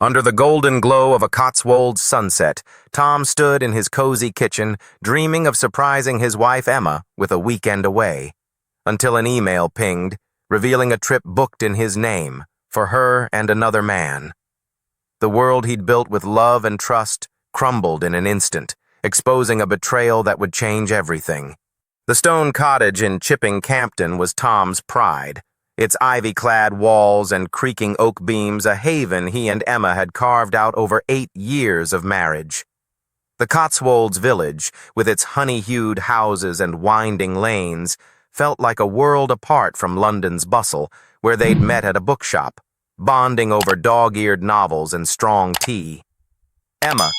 Under the golden glow of a Cotswold sunset, Tom stood in his cozy kitchen, dreaming of surprising his wife Emma with a weekend away, until an email pinged, revealing a trip booked in his name, for her and another man. The world he'd built with love and trust crumbled in an instant, exposing a betrayal that would change everything. The stone cottage in Chipping Campden was Tom's pride, its ivy-clad walls and creaking oak beams a haven he and Emma had carved out over 8 years of marriage. The Cotswolds village, with its honey-hued houses and winding lanes, felt like a world apart from London's bustle, where they'd met at a bookshop, bonding over dog-eared novels and strong tea. Emma,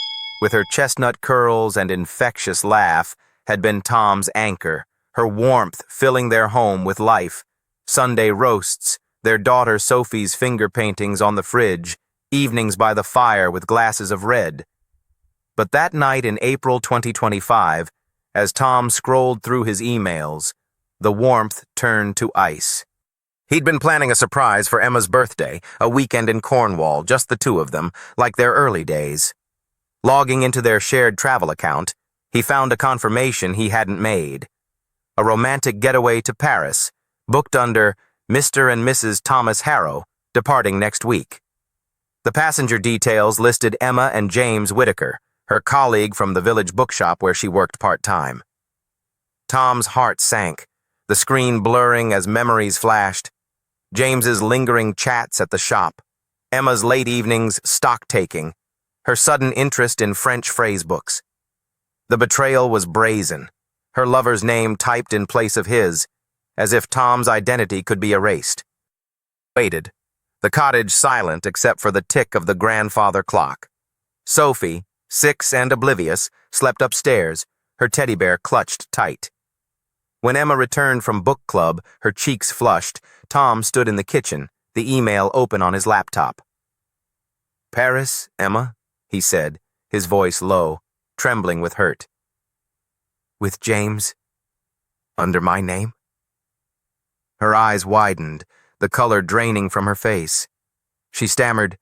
with her chestnut curls and infectious laugh, had been Tom's anchor, her warmth filling their home with life. Sunday roasts, their daughter Sophie's finger paintings on the fridge, evenings by the fire with glasses of red. But that night in April 2025, as Tom scrolled through his emails, the warmth turned to ice. He'd been planning a surprise for Emma's birthday, a weekend in Cornwall, just the two of them, like their early days. Logging into their shared travel account, he found a confirmation he hadn't made. A romantic getaway to Paris, booked under Mr. and Mrs. Thomas Harrow, departing next week. The passenger details listed Emma and James Whitaker, her colleague from the village bookshop where she worked part-time. Tom's heart sank, the screen blurring as memories flashed. James's lingering chats at the shop, Emma's late evenings stock-taking, her sudden interest in French phrase books. The betrayal was brazen, her lover's name typed in place of his, as if Tom's identity could be erased. Waited, the cottage silent except for the tick of the grandfather clock. Sophie, 6 and oblivious, slept upstairs, her teddy bear clutched tight. When Emma returned from book club, her cheeks flushed, Tom stood in the kitchen, the email open on his laptop. "Paris, Emma?" he said, his voice low, trembling with hurt. "With James? Under my name?" Her eyes widened, the color draining from her face. She stammered,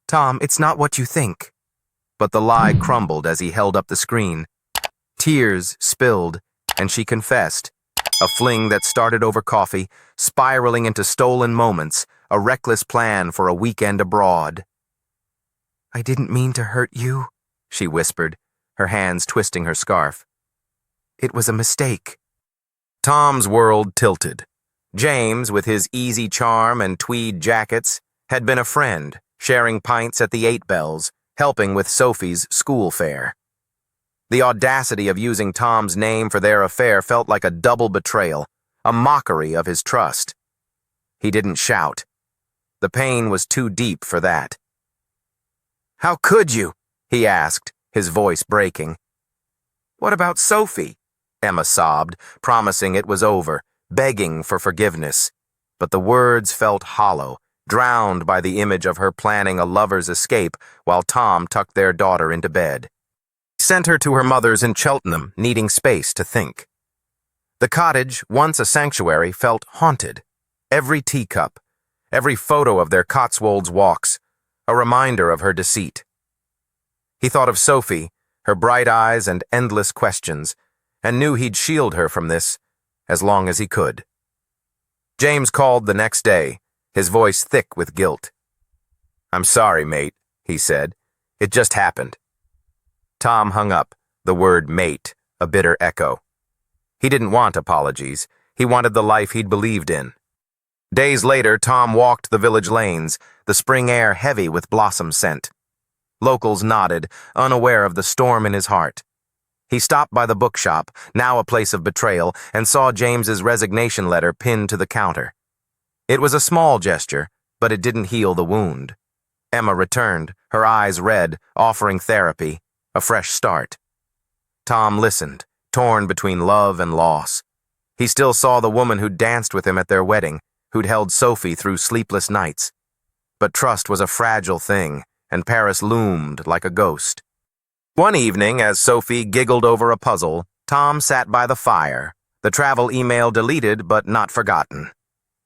"Tom, it's not what you think." But the lie crumbled as he held up the screen. Tears spilled, and she confessed. A fling that started over coffee, spiraling into stolen moments, a reckless plan for a weekend abroad. "I didn't mean to hurt you," she whispered, her hands twisting her scarf. "It was a mistake." Tom's world tilted. James, with his easy charm and tweed jackets, had been a friend, sharing pints at the 8 Bells, helping with Sophie's school fare. The audacity of using Tom's name for their affair felt like a double betrayal, a mockery of his trust. He didn't shout. The pain was too deep for that. "How could you?" he asked, his voice breaking. "What about Sophie?" Emma sobbed, promising it was over, begging for forgiveness. But the words felt hollow, drowned by the image of her planning a lover's escape while Tom tucked their daughter into bed. He sent her to her mother's in Cheltenham, needing space to think. The cottage, once a sanctuary, felt haunted. Every teacup, every photo of their Cotswolds walks, a reminder of her deceit. He thought of Sophie, her bright eyes and endless questions, and knew he'd shield her from this as long as he could. James called the next day, his voice thick with guilt. "I'm sorry, mate," he said. "It just happened." Tom hung up, the word mate, a bitter echo. He didn't want apologies. He wanted the life he'd believed in. Days later, Tom walked the village lanes, the spring air heavy with blossom scent. Locals nodded, unaware of the storm in his heart. He stopped by the bookshop, now a place of betrayal, and saw James's resignation letter pinned to the counter. It was a small gesture, but it didn't heal the wound. Emma returned, her eyes red, offering therapy, a fresh start. Tom listened, torn between love and loss. He still saw the woman who'd danced with him at their wedding, who'd held Sophie through sleepless nights. But trust was a fragile thing, and Paris loomed like a ghost. One evening, as Sophie giggled over a puzzle, Tom sat by the fire, the travel email deleted but not forgotten.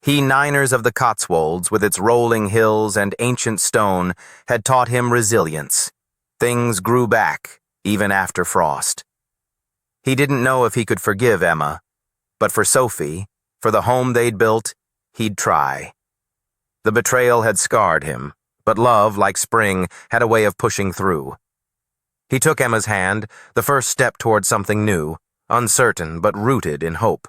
He Niners of the Cotswolds, with its rolling hills and ancient stone, had taught him resilience. Things grew back, even after frost. He didn't know if he could forgive Emma, but for Sophie, for the home they'd built, he'd try. The betrayal had scarred him, but love, like spring, had a way of pushing through. He took Emma's hand, the first step toward something new, uncertain but rooted in hope.